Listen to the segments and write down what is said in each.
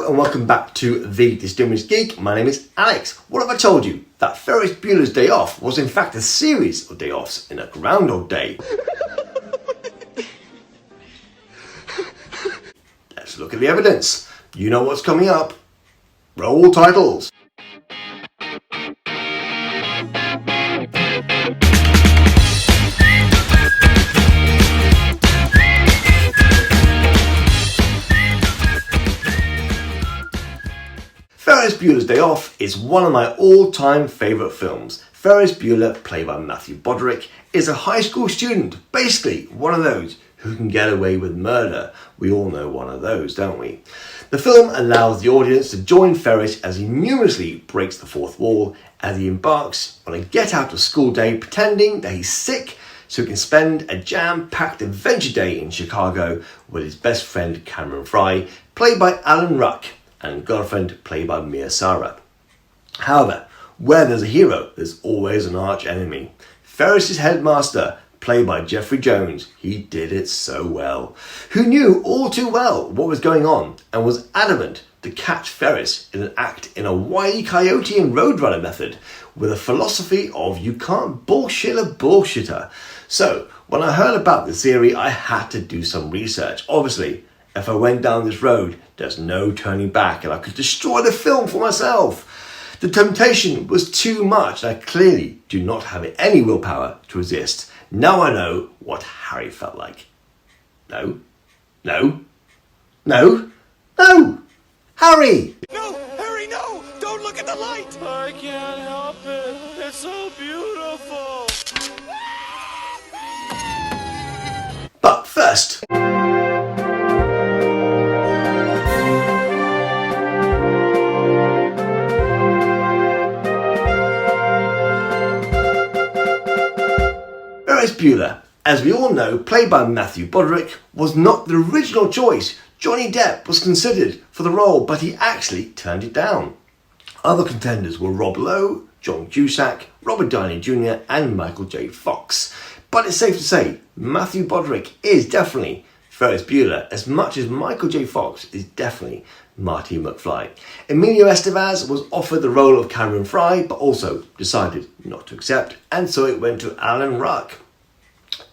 Hello and welcome back to The Distinguished Geek. My name is Alex. What have I told you? That Ferris Bueller's Day Off was in fact a series of day offs in a Groundhog Day. Let's look at the evidence. You know what's coming up. Roll titles. Ferris Bueller's Day Off is one of my all-time favourite films. Ferris Bueller, played by Matthew Broderick, is a high school student, basically one of those who can get away with murder. We all know one of those, don't we? The film allows the audience to join Ferris as he numerously breaks the fourth wall as he embarks on a get-out-of-school day pretending that he's sick so he can spend a jam-packed adventure day in Chicago with his best friend Cameron Fry, played by Alan Ruck, and girlfriend played by Mia Sara. However, where there's a hero, there's always an arch enemy. Ferris's headmaster, played by Jeffrey Jones, he did it so well, who knew all too well what was going on and was adamant to catch Ferris in an act in a Wile E. Coyote and Roadrunner method with a philosophy of you can't bullshit a bullshitter. So, when I heard about this theory, I had to do some research. Obviously, if I went down this road, there's no turning back and I could destroy the film for myself. The temptation was too much and I clearly do not have any willpower to resist. Now I know what Harry felt like. No. Harry! No, Harry, no! Don't look at the light! I can't help it. It's so beautiful. But first, Ferris Bueller, as we all know, played by Matthew Broderick, was not the original choice. Johnny Depp was considered for the role, but he actually turned it down. Other contenders were Rob Lowe, John Cusack, Robert Downey Jr. and Michael J. Fox. But it's safe to say, Matthew Broderick is definitely Ferris Bueller, as much as Michael J. Fox is definitely Marty McFly. Emilio Estevez was offered the role of Cameron Fry, but also decided not to accept, and so it went to Alan Ruck.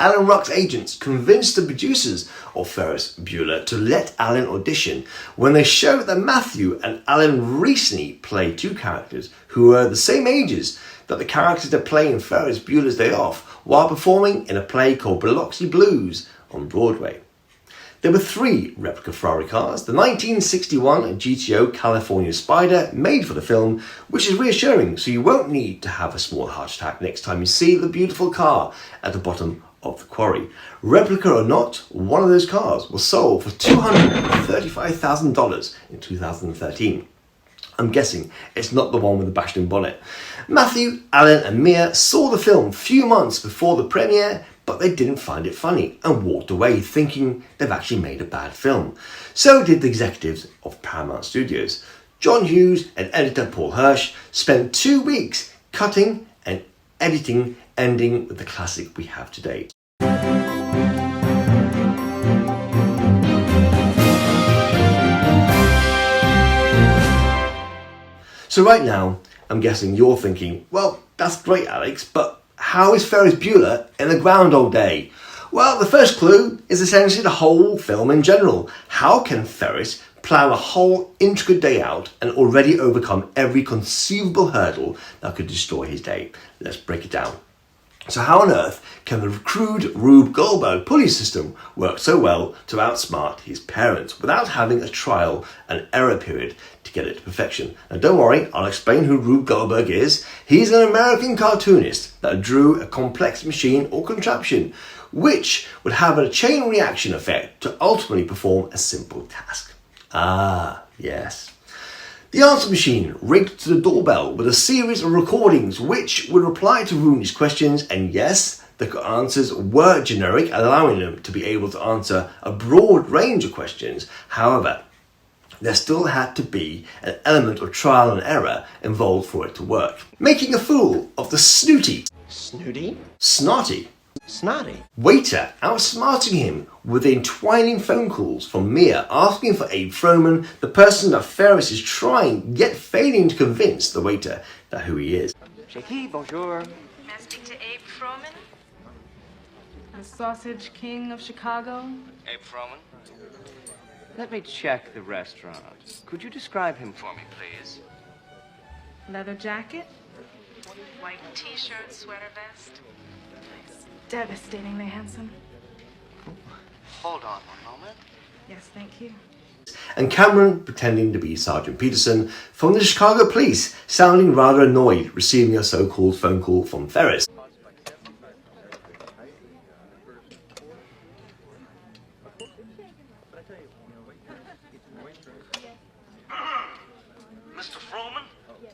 Alan Ruck's agents convinced the producers of Ferris Bueller to let Alan audition when they showed that Matthew and Alan recently played two characters who were the same ages that the characters they play in Ferris Bueller's Day Off while performing in a play called Biloxi Blues on Broadway. There were three replica Ferrari cars, the 1961 GTO California Spider made for the film, which is reassuring so you won't need to have a small heart attack next time you see the beautiful car at the bottom of the quarry. Replica or not, one of those cars was sold for $235,000 in 2013. I'm guessing it's not the one with the bashed in bonnet. Matthew, Alan and Mia saw the film a few months before the premiere, but they didn't find it funny and walked away thinking they've actually made a bad film. So did the executives of Paramount Studios. John Hughes and editor Paul Hirsch spent 2 weeks cutting and editing, ending with the classic we have today. So right now, I'm guessing you're thinking, well, that's great, Alex, but how is Ferris Bueller in a Groundhog Day? Well, the first clue is essentially the whole film in general. How can Ferris plan a whole intricate day out and already overcome every conceivable hurdle that could destroy his day? Let's break it down. So how on earth can the crude Rube Goldberg pulley system work so well to outsmart his parents without having a trial and error period to get it to perfection? Now don't worry, I'll explain who Rube Goldberg is. He's an American cartoonist that drew a complex machine or contraption which would have a chain reaction effect to ultimately perform a simple task. Ah, yes. The answer machine rigged to the doorbell with a series of recordings which would reply to Rooney's questions, and yes, the answers were generic, allowing them to be able to answer a broad range of questions. However, there still had to be an element of trial and error involved for it to work. Making a fool of the snooty, Snooty? snotty, Snotty. Waiter outsmarting him with entwining phone calls from Mia asking for Abe Froman, the person that Ferris is trying yet failing to convince the waiter that who he is. Shaky, bonjour. May I speak to Abe Froman? The Sausage King of Chicago? Abe Froman? Let me check the restaurant. Could you describe him for me, please? Leather jacket? White t-shirt, sweater vest? He's devastatingly handsome. Hold on one moment. Yes, thank you. And Cameron pretending to be Sergeant Peterson from the Chicago police, sounding rather annoyed receiving a so-called phone call from Ferris. Mr. Froman,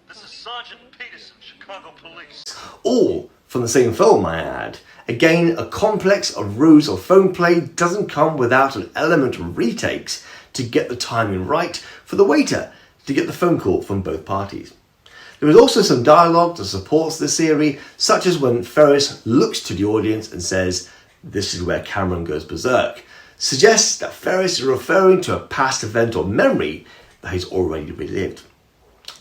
this is Sergeant Peterson, Chicago Police. All from the same film, I add. Again, a complex of rules of phone play doesn't come without an element of retakes to get the timing right for the waiter to get the phone call from both parties. There is also some dialogue that supports this theory, such as when Ferris looks to the audience and says, "This is where Cameron goes berserk," suggests that Ferris is referring to a past event or memory that he's already relived.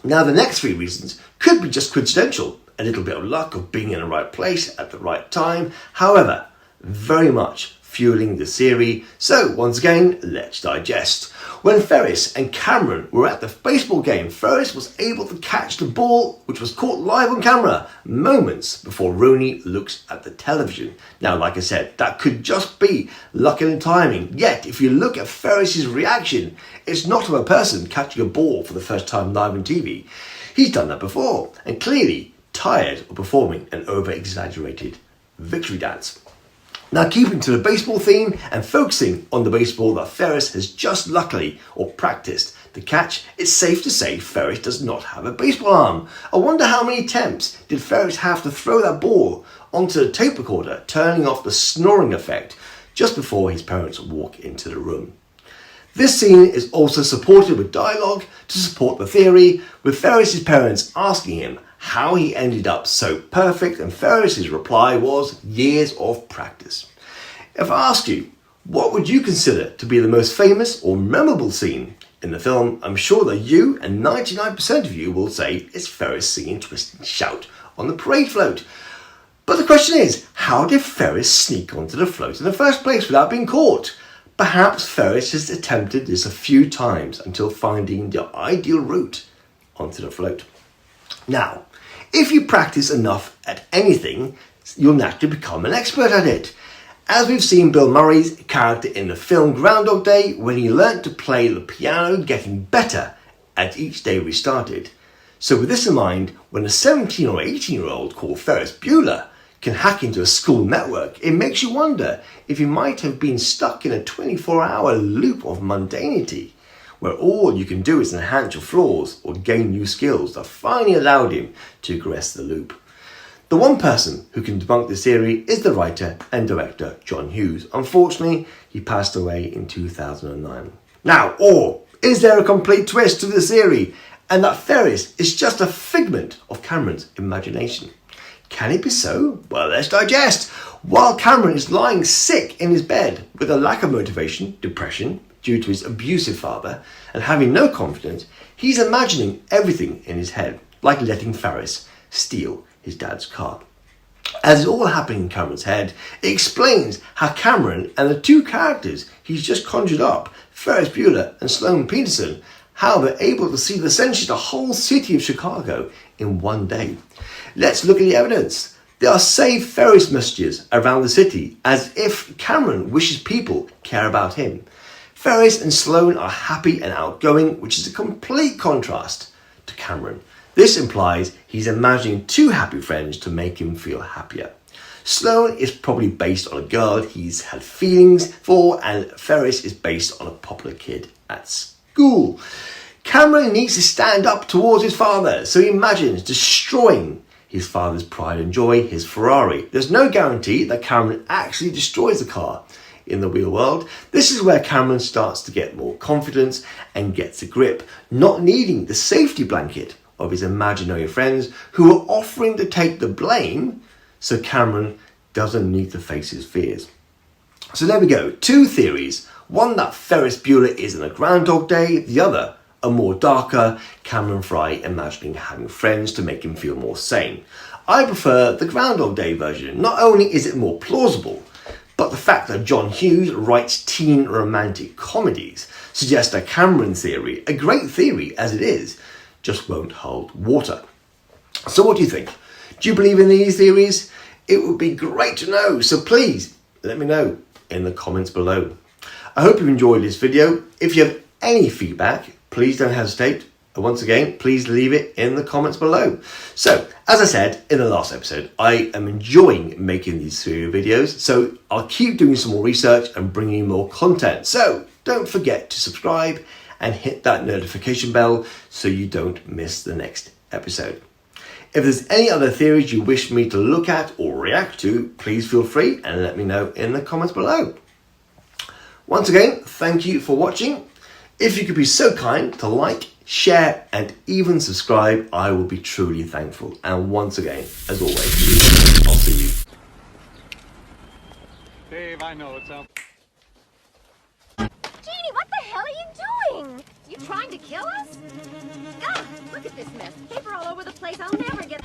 Now, the next three reasons could be just coincidental, a little bit of luck of being in the right place at the right time, however, very much fueling the theory. So once again, let's digest. When Ferris and Cameron were at the baseball game, Ferris was able to catch the ball, which was caught live on camera moments before Rooney looks at the television. Now, like I said, that could just be luck and timing. Yet, if you look at Ferris's reaction, it's not of a person catching a ball for the first time live on TV. He's done that before, and clearly tired of performing an over-exaggerated victory dance. Now, keeping to the baseball theme and focusing on the baseball that Ferris has just luckily or practiced to catch, it's safe to say Ferris does not have a baseball arm. I wonder how many attempts did Ferris have to throw that ball onto the tape recorder, turning off the snoring effect just before his parents walk into the room. This scene is also supported with dialogue to support the theory, with Ferris's parents asking him how he ended up so perfect, and Ferris's reply was years of practice. If I ask you, what would you consider to be the most famous or memorable scene in the film, I'm sure that you and 99% of you will say it's Ferris singing Twist and Shout on the parade float. But the question is, how did Ferris sneak onto the float in the first place without being caught? Perhaps Ferris has attempted this a few times until finding the ideal route onto the float. Now, if you practice enough at anything, you'll naturally become an expert at it. As we've seen Bill Murray's character in the film Groundhog Day, when he learnt to play the piano, getting better at each day restarted. So with this in mind, when a 17 or 18-year-old called Ferris Bueller can hack into a school network, it makes you wonder if he might have been stuck in a 24-hour loop of mundanity, where all you can do is enhance your flaws or gain new skills that finally allowed him to progress the loop. The one person who can debunk this theory is the writer and director John Hughes. Unfortunately, he passed away in 2009. Now, or is there a complete twist to this theory, and that Ferris is just a figment of Cameron's imagination? Can it be so? Well, let's digest. While Cameron is lying sick in his bed with a lack of motivation, depression, due to his abusive father, and having no confidence, he's imagining everything in his head, like letting Ferris steal his dad's car. As it's all happening in Cameron's head, it explains how Cameron and the two characters he's just conjured up, Ferris Bueller and Sloane Peterson, how they're able to see essentially the whole city of Chicago in one day. Let's look at the evidence. There are saved Ferris messages around the city, as if Cameron wishes people care about him. Ferris and Sloane are happy and outgoing, which is a complete contrast to Cameron. This implies he's imagining two happy friends to make him feel happier. Sloane is probably based on a girl he's had feelings for, and Ferris is based on a popular kid at school. Cameron needs to stand up towards his father, so he imagines destroying his father's pride and joy, his Ferrari. There's no guarantee that Cameron actually destroys the car in the real world. This is where Cameron starts to get more confidence and gets a grip, not needing the safety blanket of his imaginary friends who are offering to take the blame so Cameron doesn't need to face his fears. So there we go, 2 theories. One that Ferris Bueller isn't a Groundhog Day, the other a more darker Cameron Fry imagining having friends to make him feel more sane. I prefer the Groundhog Day version. Not only is it more plausible, but the fact that John Hughes writes teen romantic comedies suggests a Cameron theory, a great theory as it is, just won't hold water. So what do you think? Do you believe in these theories? It would be great to know, so please let me know in the comments below. I hope you enjoyed this video. If you have any feedback, please don't hesitate. And once again, please leave it in the comments below. So, as I said in the last episode, I am enjoying making these 3 videos, so I'll keep doing some more research and bringing you more content. So, don't forget to subscribe and hit that notification bell so you don't miss the next episode. If there's any other theories you wish me to look at or react to, please feel free and let me know in the comments below. Once again, thank you for watching. If you could be so kind to like, share and even subscribe, I will be truly thankful. And once again, as always, I'll see you. Dave, I know it's out. Jeannie, what the hell are you doing? You trying to kill us? God, look at this mess. Paper all over the place. I'll never get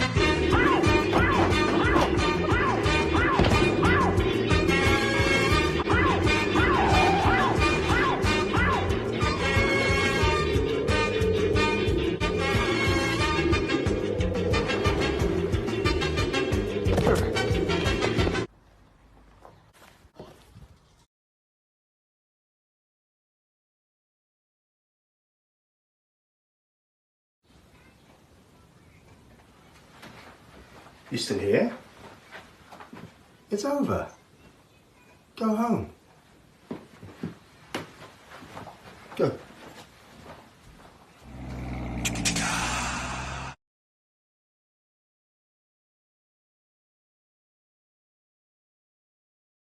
You still here? It's over. Go home. Go.